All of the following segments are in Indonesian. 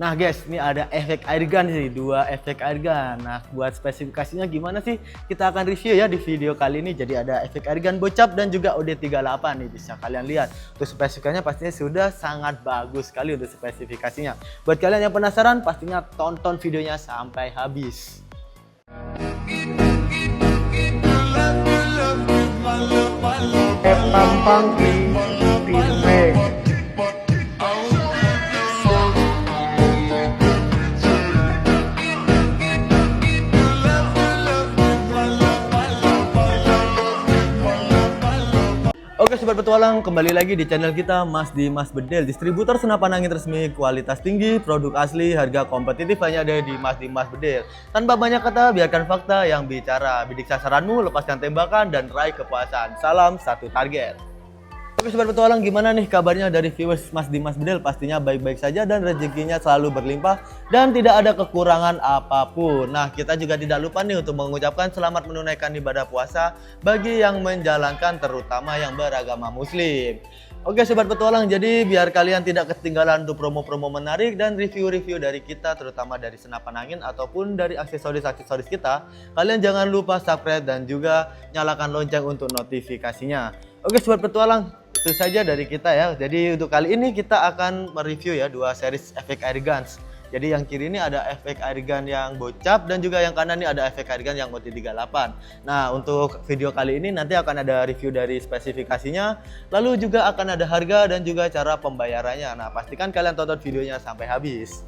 Nah guys, ini ada efek airgun sih, dua efek airgun. Nah buat spesifikasinya gimana sih? Kita akan review ya di video kali ini. Jadi ada efek airgun bocap dan juga OD38 nih, bisa kalian lihat. Untuk spesifikasinya pastinya sudah sangat bagus sekali untuk spesifikasinya. Buat kalian yang penasaran, pastinya tonton videonya sampai habis. Oke sobat petualang, kembali lagi di channel kita Mas Dimas Bedel, distributor senapan angin resmi kualitas tinggi, produk asli, harga kompetitif hanya ada di Mas Dimas Bedel. Tanpa banyak kata, biarkan fakta yang bicara. Bidik sasaranmu, lepaskan tembakan, dan raih kepuasan. Salam satu target. Oke sobat petualang, gimana nih kabarnya dari viewers Mas Dimas Bedel? Pastinya baik-baik saja dan rezekinya selalu berlimpah dan tidak ada kekurangan apapun. Nah, kita juga tidak lupa nih untuk mengucapkan selamat menunaikan ibadah puasa bagi yang menjalankan, terutama yang beragama muslim. Oke sobat petualang, jadi biar kalian tidak ketinggalan untuk promo-promo menarik dan review-review dari kita, terutama dari senapan angin ataupun dari aksesoris-aksesoris kita, kalian jangan lupa subscribe dan juga nyalakan lonceng untuk notifikasinya. Oke sobat petualang, itu saja dari kita ya. Jadi untuk kali ini kita akan mereview ya dua series efek airguns. Jadi yang kiri ini ada efek airgun yang bocap dan juga yang kanan ini ada efek airgun yang OD38. Nah untuk video kali ini nanti akan ada review dari spesifikasinya, lalu juga akan ada harga dan juga cara pembayarannya. Nah pastikan kalian tonton videonya sampai habis.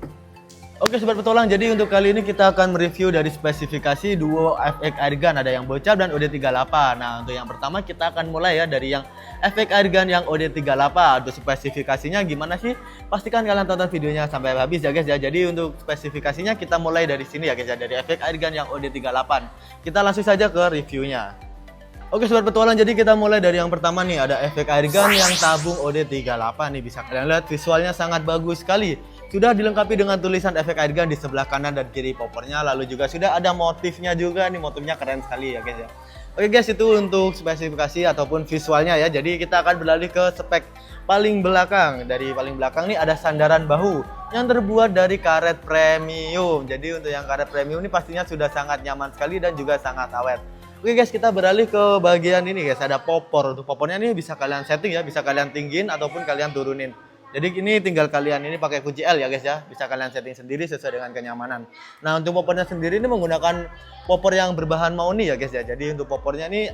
Oke sobat petualang, jadi untuk kali ini kita akan mereview dari spesifikasi duo efek airgun, ada yang bocap dan OD38. Nah untuk yang pertama kita akan mulai ya dari yang efek airgun yang OD38. Untuk spesifikasinya gimana sih? Pastikan kalian tonton videonya sampai habis ya guys ya. Jadi untuk spesifikasinya kita mulai dari sini ya guys ya, dari efek airgun yang OD38. Kita langsung saja ke reviewnya. Oke sobat petualang, jadi kita mulai dari yang pertama nih, ada efek airgun yang tabung OD38 nih, bisa kalian lihat visualnya sangat bagus sekali. Sudah dilengkapi dengan tulisan efek airgun di sebelah kanan dan kiri poppernya, lalu juga sudah ada motifnya juga nih, motifnya keren sekali ya guys ya. Oke guys, itu untuk spesifikasi ataupun visualnya ya. Jadi kita akan beralih ke spek paling belakang. Dari paling belakang nih ada sandaran bahu yang terbuat dari karet premium. Jadi untuk yang karet premium ini pastinya sudah sangat nyaman sekali dan juga sangat awet. Oke guys, kita beralih ke bagian ini guys, ada popor. Untuk popornya ini bisa kalian setting ya, bisa kalian tinggiin ataupun kalian turunin. Jadi ini tinggal kalian ini pakai kunci L ya guys ya, bisa kalian setting sendiri sesuai dengan kenyamanan. Nah untuk popornya sendiri ini menggunakan popor yang berbahan mahoni ya guys ya. Jadi untuk popornya ini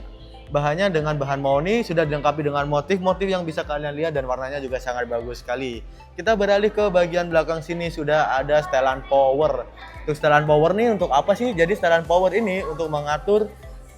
bahannya dengan bahan mahoni, sudah dilengkapi dengan motif-motif yang bisa kalian lihat dan warnanya juga sangat bagus sekali. Kita beralih ke bagian belakang sini, sudah ada setelan power. Untuk setelan power nih untuk apa sih? Jadi setelan power ini untuk mengatur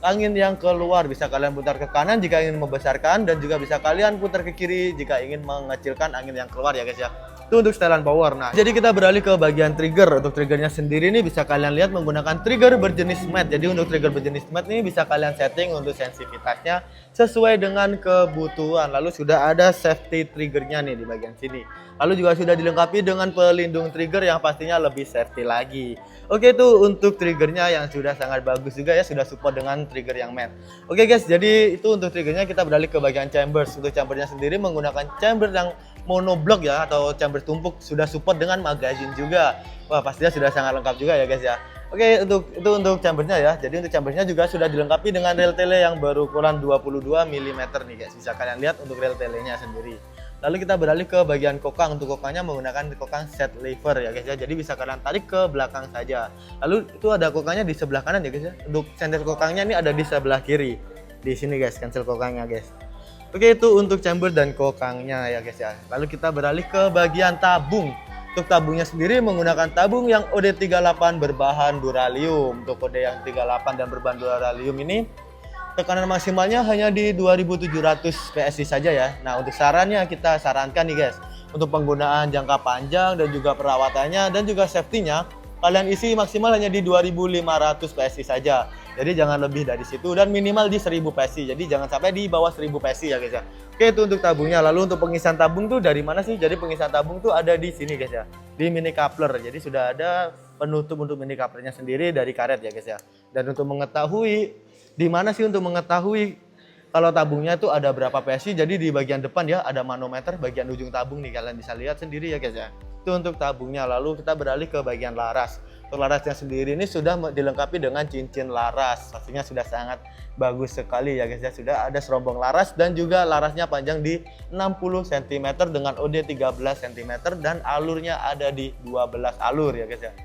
angin yang keluar, bisa kalian putar ke kanan jika ingin membesarkan dan juga bisa kalian putar ke kiri jika ingin mengecilkan angin yang keluar ya guys ya. Itu untuk setelan power. Nah, jadi kita beralih ke bagian trigger. Untuk triggernya sendiri ini bisa kalian lihat menggunakan trigger berjenis matte. Jadi untuk trigger berjenis matte ini bisa kalian setting untuk sensitivitasnya sesuai dengan kebutuhan. Lalu sudah ada safety triggernya nih di bagian sini. Lalu juga sudah dilengkapi dengan pelindung trigger yang pastinya lebih safety lagi. Oke, itu untuk triggernya yang sudah sangat bagus juga ya, sudah support dengan trigger yang matte. Oke guys, jadi itu untuk triggernya. Kita beralih ke bagian chambers. Untuk chambernya sendiri menggunakan chamber yang monoblock ya, atau chamber tumpuk, sudah support dengan magazine juga. Wah pastinya sudah sangat lengkap juga ya guys ya. Oke, untuk chambernya ya. Jadi untuk chambernya juga sudah dilengkapi dengan rel tele yang berukuran 22 mm nih guys. Bisa kalian lihat untuk rel telenya sendiri. Lalu kita beralih ke bagian kokang. Untuk kokangnya menggunakan kokang set lever ya guys ya. Jadi bisa kalian tarik ke belakang saja. Lalu itu ada kokangnya di sebelah kanan ya guys ya. Untuk cancel kokangnya ini ada di sebelah kiri. Di sini guys, cancel kokangnya guys. Oke, itu untuk chamber dan kokangnya ya guys ya. Lalu kita beralih ke bagian tabung. Untuk tabungnya sendiri menggunakan tabung yang OD38 berbahan duralium. Untuk OD yang 38 dan berbahan duralium ini tekanan maksimalnya hanya di 2700 PSI saja ya. Nah untuk sarannya kita sarankan nih guys, untuk penggunaan jangka panjang dan juga perawatannya dan juga safety-nya, kalian isi maksimal hanya di 2500 PSI saja. Jadi jangan lebih dari situ dan minimal di 1000 PSI. Jadi jangan sampai di bawah 1000 PSI ya guys ya. Oke, itu untuk tabungnya. Lalu untuk pengisian tabung tuh dari mana sih? Jadi pengisian tabung tuh ada di sini guys ya, di mini coupler. Jadi sudah ada penutup untuk mini couplernya sendiri dari karet ya guys ya. Dan untuk mengetahui di mana sih, untuk mengetahui kalau tabungnya itu ada berapa PSI, jadi di bagian depan ya ada manometer bagian ujung tabung nih, kalian bisa lihat sendiri ya guys ya. Itu untuk tabungnya. Lalu kita beralih ke bagian laras. Untuk larasnya sendiri ini sudah dilengkapi dengan cincin laras. Pastinya sudah sangat bagus sekali ya guys ya. Sudah ada serombong laras dan juga larasnya panjang di 60 cm dengan OD 13 cm dan alurnya ada di 12 alur ya guys ya.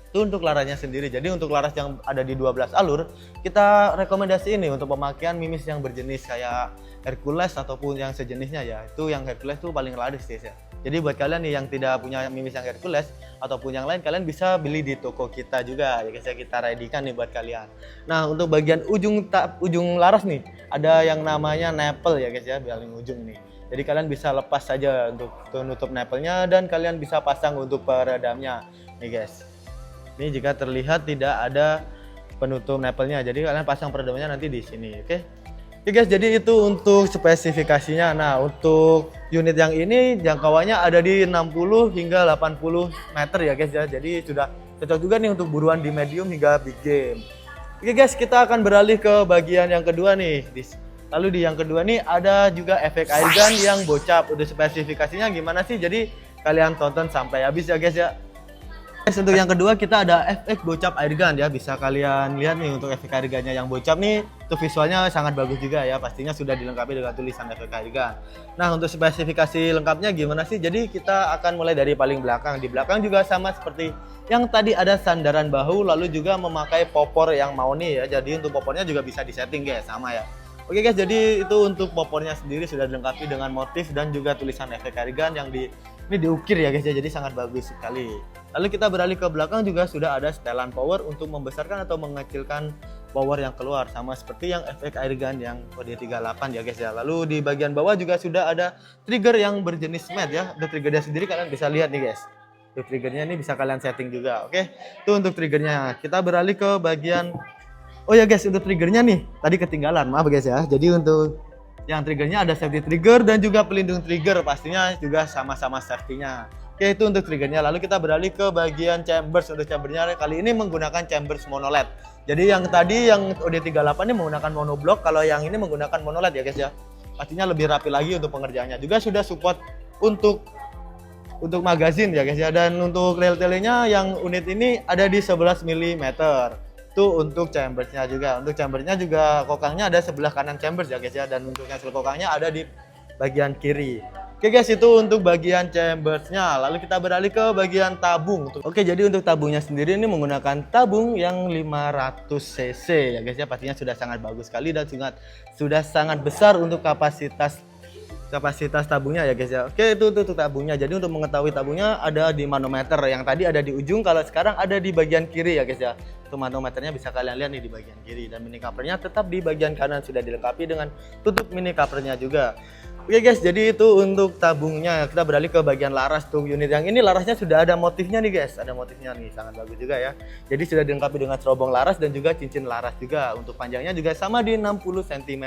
Itu untuk larasnya sendiri. Jadi untuk laras yang ada di 12 alur, kita rekomendasi ini untuk pemakaian mimis yang berjenis kayak Hercules ataupun yang sejenisnya ya. Itu yang Hercules tuh paling laris guys ya. Jadi buat kalian nih yang tidak punya mimis yang Hercules ataupun yang lain, kalian bisa beli di toko kita juga ya guys ya, kita readykan nih buat kalian. Nah, untuk bagian ujung laras nih, ada yang namanya nipple ya guys ya, paling ujung nih. Jadi kalian bisa lepas saja untuk menutup nipple-nya dan kalian bisa pasang untuk peredamnya nih guys. Ini jika terlihat tidak ada penutup nipple-nya, jadi kalian pasang peredamnya nanti di sini, oke? Oke guys, jadi itu untuk spesifikasinya. Nah, untuk unit yang ini jangkauannya ada di 60 hingga 80 meter ya guys ya. Jadi sudah cocok juga nih untuk buruan di medium hingga big game. Oke guys, kita akan beralih ke bagian yang kedua nih. Lalu di yang kedua nih ada juga efek airgun yang bocap. Udah spesifikasinya gimana sih? Jadi kalian tonton sampai habis ya guys ya. Untuk yang kedua kita ada efek bocap airgun ya, bisa kalian lihat nih untuk efek airgunnya yang bocap nih, itu visualnya sangat bagus juga ya, pastinya sudah dilengkapi dengan tulisan efek airgun. Nah, untuk spesifikasi lengkapnya gimana sih? Jadi kita akan mulai dari paling belakang. Di belakang juga sama seperti yang tadi, ada sandaran bahu, lalu juga memakai popor yang mauni ya. Jadi untuk popornya juga bisa disetting guys, sama ya. Oke guys, jadi itu untuk popornya sendiri sudah dilengkapi dengan motif dan juga tulisan efek airgun yang ini diukir ya guys ya, jadi sangat bagus sekali. Lalu kita beralih ke belakang juga sudah ada setelan power untuk membesarkan atau mengecilkan power yang keluar, sama seperti yang efek airgun yang OD38 ya guys ya. Lalu di bagian bawah juga sudah ada trigger yang berjenis matte ya. Untuk triggernya sendiri kalian bisa lihat nih guys. Untuk triggernya ini bisa kalian setting juga, oke? Itu untuk triggernya. Kita beralih ke bagian, oh ya guys, untuk triggernya nih tadi ketinggalan, maaf guys ya. Jadi untuk yang triggernya ada safety trigger dan juga pelindung trigger, pastinya juga sama-sama safety-nya. Oke, itu untuk triggernya. Lalu kita beralih ke bagian chambers. Untuk chambernya kali ini menggunakan chambers monoled. Jadi yang tadi yang OD38 ini menggunakan monoblock, kalau yang ini menggunakan monoled ya guys ya. Pastinya lebih rapi lagi untuk pengerjaannya. Juga sudah support untuk magazin ya guys ya. Dan untuk rel-telenya yang unit ini ada di 11 mm. Itu untuk chambersnya juga. Untuk chambernya juga kokangnya ada sebelah kanan chambers ya guys ya. Dan untuk hasil kokangnya ada di bagian kiri. Oke guys, itu untuk bagian chambersnya. Lalu kita beralih ke bagian tabung. Oke, jadi untuk tabungnya sendiri ini menggunakan tabung yang 500 cc ya guys ya. Pastinya sudah sangat bagus sekali dan sudah sangat besar untuk kapasitas tabungnya ya guys ya. Oke, itu untuk tabungnya. Jadi untuk mengetahui tabungnya ada di manometer, yang tadi ada di ujung, kalau sekarang ada di bagian kiri ya guys ya. Itu manometernya bisa kalian lihat nih di bagian kiri, dan mini covernya tetap di bagian kanan, sudah dilengkapi dengan tutup mini covernya juga. Oke guys, jadi itu untuk tabungnya. Kita beralih ke bagian laras. Untuk unit yang ini larasnya sudah ada motifnya nih guys, ada motifnya nih, sangat bagus juga ya. Jadi sudah dilengkapi dengan serobong laras dan juga cincin laras juga. Untuk panjangnya juga sama di 60 cm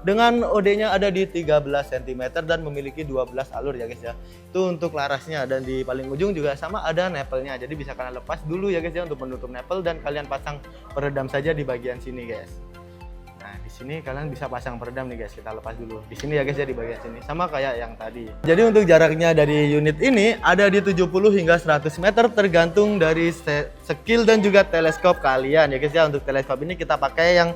dengan OD-nya ada di 13 cm dan memiliki 12 alur ya guys ya. Itu untuk larasnya, dan di paling ujung juga sama ada nipple-nya. Jadi bisa kalian lepas dulu ya guys ya untuk menutup nipple, dan kalian pasang peredam saja di bagian sini guys. Nah, di sini kalian bisa pasang peredam nih guys. Kita lepas dulu di sini ya guys ya, di bagian sini sama kayak yang tadi. Jadi untuk jaraknya dari unit ini ada di 70 hingga 100 meter tergantung dari skill dan juga teleskop kalian ya guys ya. Untuk teleskop ini kita pakai yang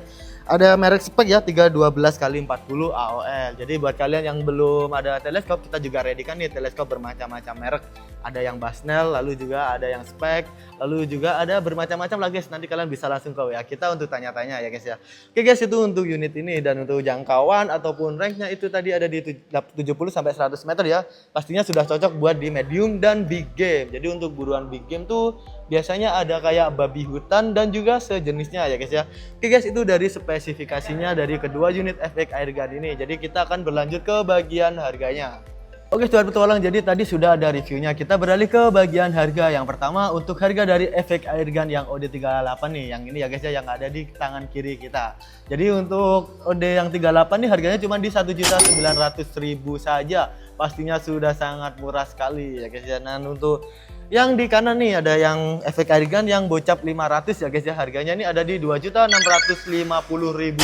ada merek spek ya, 312x40 AOL. Jadi buat kalian yang belum ada teleskop, kita juga readykan nih teleskop bermacam-macam merek. Ada yang Basnel, lalu juga ada yang spek, lalu juga ada bermacam-macam lah guys. Nanti kalian bisa langsung ke WA kita untuk tanya-tanya ya guys ya. Oke guys, itu untuk unit ini. Dan untuk jangkauan ataupun ranknya itu tadi ada di 70 sampai 100 meter ya. Pastinya sudah cocok buat di medium dan big game. Jadi untuk buruan big game tuh biasanya ada kayak babi hutan dan juga sejenisnya ya guys ya. Oke guys, itu dari spesifikasinya dari kedua unit efek airgun ini. Jadi kita akan berlanjut ke bagian harganya. Oke sobat petualang, jadi tadi sudah ada reviewnya. Kita beralih ke bagian harga. Yang pertama untuk harga dari efek airgun yang OD38 nih, yang ini ya guys ya, yang ada di tangan kiri kita. Jadi untuk OD yang 38 nih harganya cuma di 1.900.000 saja. Pastinya sudah sangat murah sekali ya guys ya. Nah, untuk Yang di kanan nih ada yang efek airgun yang bocap 500 ya guys ya. Harganya ini ada di 2.650.000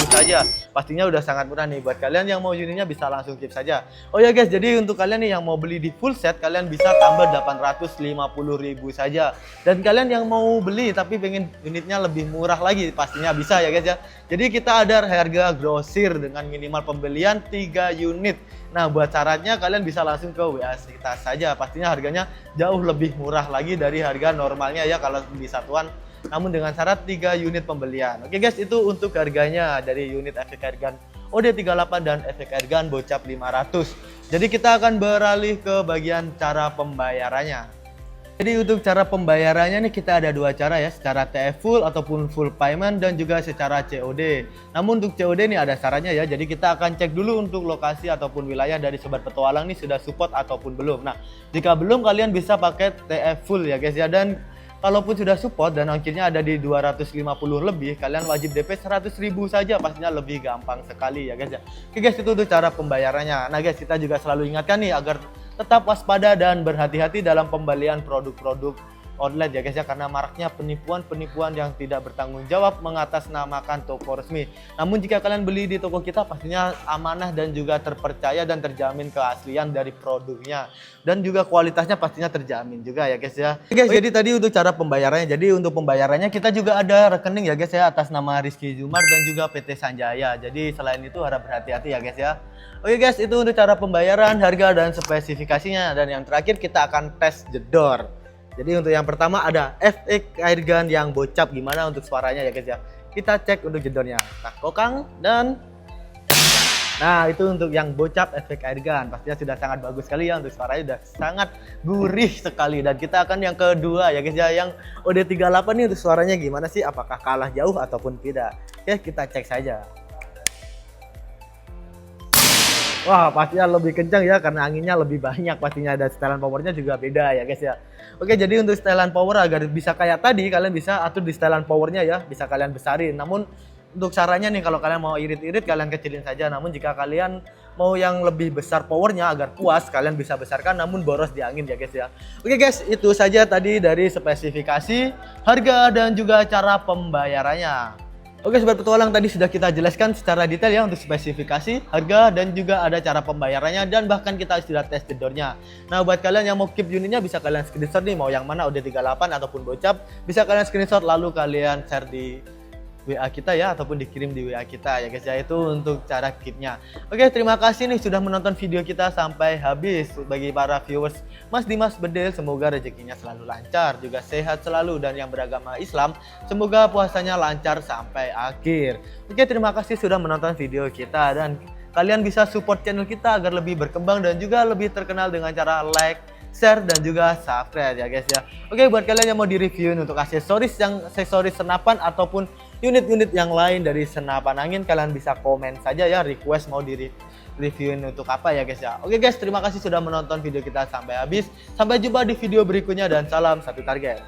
saja. Pastinya udah sangat murah nih buat kalian yang mau unitnya, bisa langsung keep saja. Oh ya guys, jadi untuk kalian nih yang mau beli di full set, kalian bisa tambah 850.000 saja. Dan kalian yang mau beli tapi pengen unitnya lebih murah lagi, pastinya bisa ya guys ya. Jadi kita ada harga grosir dengan minimal pembelian 3 unit. Nah, buat syaratnya kalian bisa langsung ke WA kita saja. Pastinya harganya jauh lebih murah lagi dari harga normalnya ya kalau di satuan. Namun dengan syarat 3 unit pembelian. Oke guys, itu untuk harganya dari unit efek airgun OD38 dan efek airgun bocap 500. Jadi kita akan beralih ke bagian cara pembayarannya. Jadi untuk cara pembayarannya nih kita ada dua cara ya, secara TF full ataupun full payment dan juga secara COD. Namun untuk COD nih ada syaratnya ya, jadi kita akan cek dulu untuk lokasi ataupun wilayah dari Sobat Petualang nih sudah support ataupun belum. Nah, jika belum kalian bisa pakai TF full ya guys ya, dan kalaupun sudah support dan ongkirnya ada di 250 lebih, kalian wajib DP 100.000 saja, pastinya lebih gampang sekali ya guys ya. Oke guys, itu untuk cara pembayarannya. Nah guys, kita juga selalu ingatkan nih agar tetap waspada dan berhati-hati dalam pembelian produk-produk online ya guys ya, karena maraknya penipuan-penipuan yang tidak bertanggung jawab mengatasnamakan toko resmi. Namun jika kalian beli di toko kita pastinya amanah dan juga terpercaya dan terjamin keaslian dari produknya dan juga kualitasnya pastinya terjamin juga ya guys ya. Oke guys, jadi tadi untuk cara pembayarannya. Jadi untuk pembayarannya kita juga ada rekening ya guys ya atas nama Rizky Zumar dan juga PT Sanjaya. Jadi selain itu harap berhati-hati ya guys ya. Oke guys, itu untuk cara pembayaran, harga dan spesifikasinya. Dan yang terakhir kita akan tes jedor. Jadi untuk yang pertama ada efek airgun yang bocap, gimana untuk suaranya ya guys ya. Kita cek untuk jedornya. Nah, kokang dan nah itu untuk yang bocap efek airgun, pastinya sudah sangat bagus sekali ya, untuk suaranya sudah sangat gurih sekali. Dan kita akan yang kedua ya guys ya, yang OD38 nih untuk suaranya gimana sih, apakah kalah jauh ataupun tidak. Oke, kita cek saja. Wah, pastinya lebih kencang ya karena anginnya lebih banyak pastinya, dan setelan powernya juga beda ya guys ya. Oke, jadi untuk setelan power agar bisa kayak tadi, kalian bisa atur di setelan powernya ya, bisa kalian besarin. Namun untuk caranya nih, kalau kalian mau irit-irit kalian kecilin saja. Namun jika kalian mau yang lebih besar powernya agar puas, kalian bisa besarkan namun boros di angin ya guys ya. Oke guys, itu saja tadi dari spesifikasi, harga dan juga cara pembayarannya. Oke Sobat Petualang, tadi sudah kita jelaskan secara detail ya untuk spesifikasi, harga, dan juga ada cara pembayarannya, dan bahkan kita sudah tes jedornya. Nah buat kalian yang mau keep unitnya bisa kalian screenshot nih, mau yang mana OD38 ataupun bocap, bisa kalian screenshot lalu kalian share di WA kita ya, ataupun dikirim di WA kita ya guys ya. Itu untuk cara keepnya. Oke, terima kasih nih sudah menonton video kita sampai habis. Bagi para viewers Mas Dimas Bedel, semoga rezekinya selalu lancar, juga sehat selalu, dan yang beragama Islam semoga puasanya lancar sampai akhir. Oke, terima kasih sudah menonton video kita, dan kalian bisa support channel kita agar lebih berkembang dan juga lebih terkenal dengan cara like, share, dan juga subscribe ya guys ya. Oke, buat kalian yang mau di-reviewin untuk aksesoris senapan ataupun unit-unit yang lain dari senapan angin, kalian bisa komen saja ya, request mau di-reviewin untuk apa ya guys ya. Oke guys, terima kasih sudah menonton video kita sampai habis. Sampai jumpa di video berikutnya dan salam satu target.